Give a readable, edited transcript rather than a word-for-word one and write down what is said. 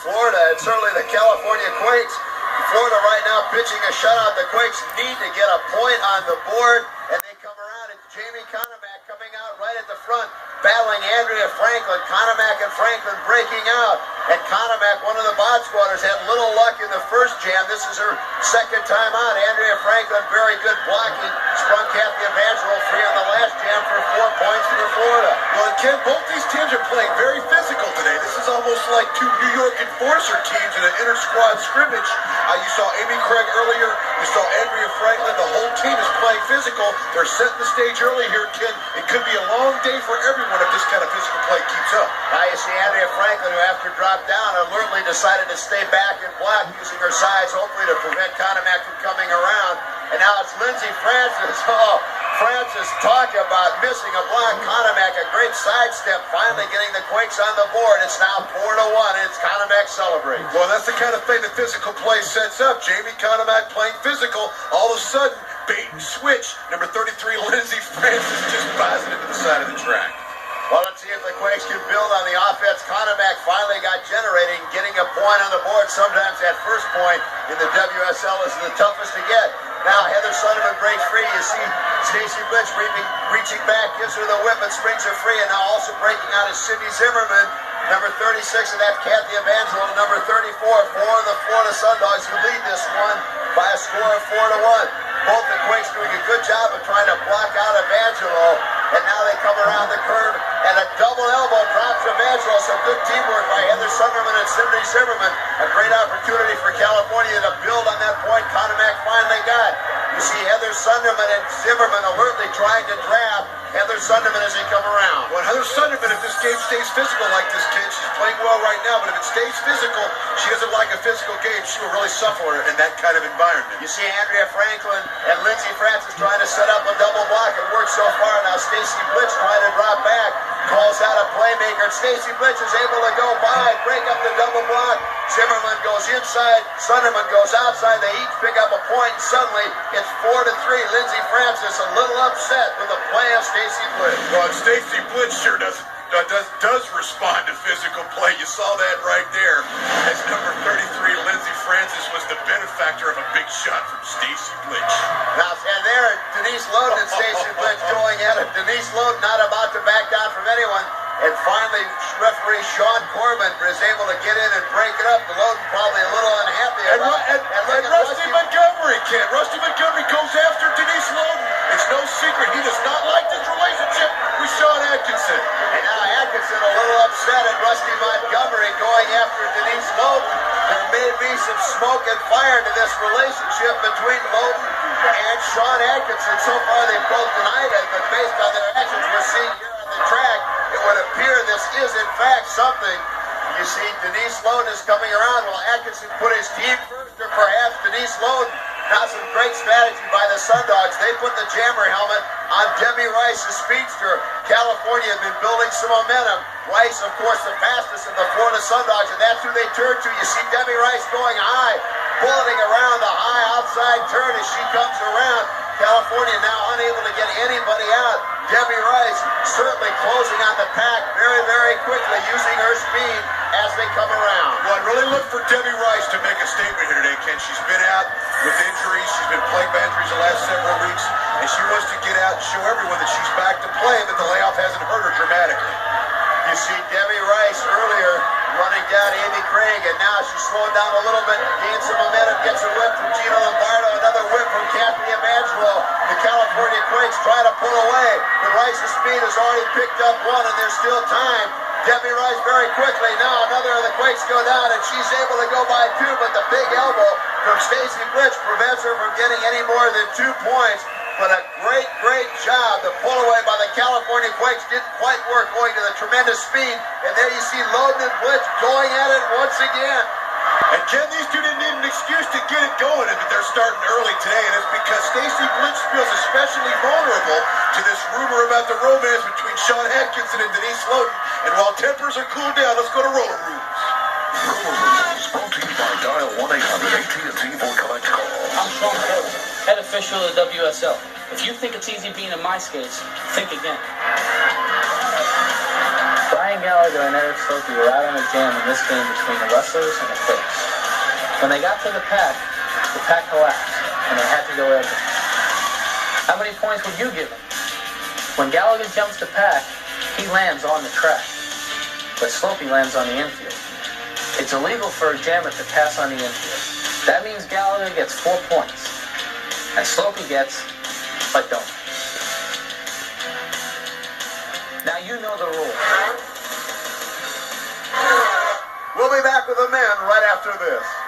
Florida. It's certainly the California Quakes. Florida right now pitching a shutout. The Quakes need to get a point on the board, and they come around. It's Jamie Conomack coming out right at the front, battling Andrea Franklin. Conomack and Franklin breaking out. And Conomack, one of the bod squatters, had little luck in the first jam. This is her second time out. Andrea Franklin, very good blocking. Sprung Kathy Evangelo free on the last jam for 4 points for Florida. Well, and Ken, both these teams are playing very physical today. This is almost like two New York Enforcer teams in an inter-squad scrimmage. You saw Amy Craig earlier. You saw Andrea Franklin. The whole team is playing physical. They're setting the stage early here, Ken. It could be a long day for everyone if this kind of physical play keeps up. Now you see Andrea Franklin, who after dropped down, alertly decided to stay back and block, using her size, hopefully to prevent Conomack from coming around. And now it's Lindsey Francis. Oh, Francis talking about missing a block. Conomack, a great sidestep, finally getting the Quakes on the board. It's now 4-1, and it's Conomack celebrating. Well, that's the kind of thing that physical play sets up. Jamie Conomack playing physical. All of a sudden, bait and switch. Number 33, Lindsey Francis, just buzzing into the side of the track. Well, let's see if the Quakes can build on the offense. Conomack finally got generating, getting a point on the board. Sometimes that first point in the WSL is the toughest to get. Now Heather Sunderman breaks free. You see Stacy Blitch reaching back, gives her the whip and springs her free. And now also breaking out is Cindy Zimmerman, number 36, and that's Kathy Evangelo, number 34, for the Florida Sundogs, who lead this one by a score of 4-1. Both the Quakes doing a good job of trying to block out Evangelo. And now they come around the curve, and a double elbow drops Evangelo. Some good teamwork by Heather Sunderman and Cindy Zimmerman. A great opportunity for California to build on that point Conomack finally got. You see Heather Sunderman and Zimmerman alertly trying to grab Heather Sunderman as they come around. Well, Heather Sunderman, if this game stays physical like this, Ken, she's playing well right now, but if it stays physical, she doesn't like a physical game. She will really suffer in that kind of environment. You see Andrea Franklin and Lindsey Francis trying to set up a double block. It works so far. Now Stacy Blitch trying to drop back. Calls out a playmaker. Stacy Blitch is able to go by, break up the double block. Zimmerman goes inside. Sunderman goes outside. They each pick up a point, and suddenly it's 4-3. Lindsey Francis a little upset with the play of Stacy Blitch. Well, Stacy Blitch sure does respond to physical play. You saw that right there. As number 33, Lindsey Francis was the benefactor of a big shot from Stacy Blitch. Now, and there, Denise Loden and Stacy Blitch going at it. Denise Loden not about to back down from anyone. And finally, referee Sean Corbin is able to get in and break it up. Loden probably a little unhappy about it. And Rusty Montgomery, Ken. Rusty Montgomery goes after Denise Loden. It's no secret he does not like this relationship with Sean Atkinson. And now Atkinson a little upset at Rusty Montgomery going after Denise Loden. There may be some smoke and fire to this relationship between Loden and Sean Atkinson. So far they've both denied it, but based on their actions we're seeing here on the track, it would appear this is in fact something. You see Denise Loden is coming around. Will Atkinson put his team first, or perhaps Denise Loden? Now some great strategy by the Sundogs. They put the jammer helmet on Debbie Rice, the speedster. California has been building some momentum. Rice, of course, the fastest of the Florida Sundogs, and that's who they turn to. You see Debbie Rice going high, bulleting around the high outside turn as she comes around. California now unable to get anybody out. Debbie Rice certainly closing on the pack very, very quickly, using her speed as they come around. Well, I really look for Debbie Rice to make a statement here today, Ken. She's been out with injuries. She's been plagued by injuries the last several weeks, and she wants to get out and show everyone that she's back to play, but the layoff hasn't hurt her dramatically. You see Debbie Rice earlier running down Amy Craig, and now she's slowing down a little bit, gains some momentum, gets a whip from Gina Lombardo, another whip from Kathy Evangelo. The California Quakes try to pull away, but Rice's speed has already picked up one, and there's still time. Debbie Rice very quickly. Now another of the Quakes go down, and she's able to go by two, but the big elbow from Stacy Blitch prevents her from getting any more than 2 points. But a great, great job. The pull away by the California Quakes didn't quite work, going to the tremendous speed. And there you see Loden and Blitz going at it once again. And Ken, these two didn't need an excuse to get it going, but they're starting early today, and it's because Stacy Blitz feels especially vulnerable to this rumor about the romance between Sean Atkinson and Denise Loden. And while tempers are cooled down, let's go to Roller Rooms. Roller Rooms, brought to you by Dial 1-800-AT&T for collect call. I'm Sean Cole, head official of the WSL. If you think it's easy being in my skates, think again. Brian Gallagher. Gallagher and Eric Slopey were out on a jam in this game between the Rustlers and the Quakes. When they got to the pack collapsed, and they had to go air. How many points would you give him? When Gallagher jumps the pack, he lands on the track, but Slopey lands on the infield. It's illegal for a jammer to pass on the infield. That means Gallagher gets 4 points, and Slopey gets a don't. Now you know the rule. We'll be back with the men right after this.